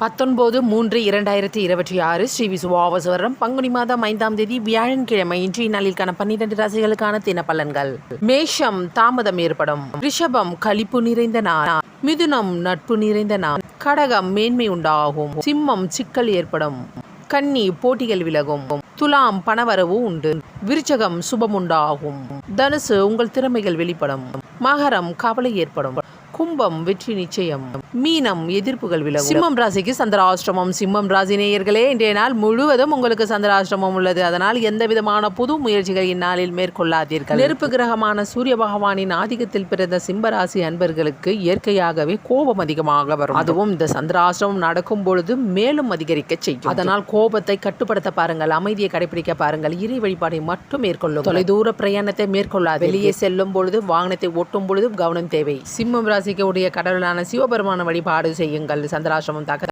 19/3/2026 ஸ்ரீ விசுவாவசு வருடம் பங்குனி மாதம் 5ஆம் தேதி வியாழன்கிழமை இன்றைய நாளிற்கான 12 ராசிகளுக்கான தின பலன்கள். மேஷம் தாமதம் ஏற்படும். ரிஷபம் களிப்பு நிறைந்த நாள். மிதுனம் நட்பு நிறைந்த நாள். கடகம் மேன்மை உண்டாகும். சிம்மம் சிக்கல் ஏற்படும். கன்னி போட்டிகள் விலகும். துலாம் பணவரவு உண்டு. விருச்சகம் சுபம் உண்டாகும். தனுசு உங்கள் திறமைகள் வெளிப்படும். மகரம் கவலை ஏற்படும். கும்பம் வெற்றி நிச்சயம். மீனம் எதிர்ப்புகள் விலகும். சிம்மம் ராசிக்கு சந்திராஷ்டமம். சிம்மம் ராசி நேயர்களே, இன்றைய நாள் முழுவதும் உங்களுக்கு சந்திராஷ்டமம் உள்ளது. அதனால் எந்த விதமான புது முயற்சிகள் இந்நாளில் மேற்கொள்ளாதீர்கள். நெருப்பு கிரகமான சூரிய பகவானின் ஆதிக்கத்தில் பிறந்த சிம்ம ராசி அன்பர்களுக்கு இயற்கையாகவே கோபம் அதிகமாக வரும். அதுவும் இந்த சந்திராஷ்டமம் நடக்கும் பொழுது மேலும் அதிகரிக்க செய்யும். அதனால் கோபத்தை கட்டுப்படுத்த பாருங்கள், அமைதியை கடைபிடிக்க பாருங்கள், இறை வழிபாடை மட்டும் மேற்கொள்ளும். தொலைதூர பிரயாணத்தை மேற்கொள்ளாது. வெளியே செல்லும் பொழுது, வாகனத்தை ஓட்டும் பொழுது கவனம் தேவை. சிம்மம் ராசிக்கு உடைய கடவுளான சிவபெருமான வழிபாடு செய்யுங்கள். சந்திராஷ்டமம் தாக்க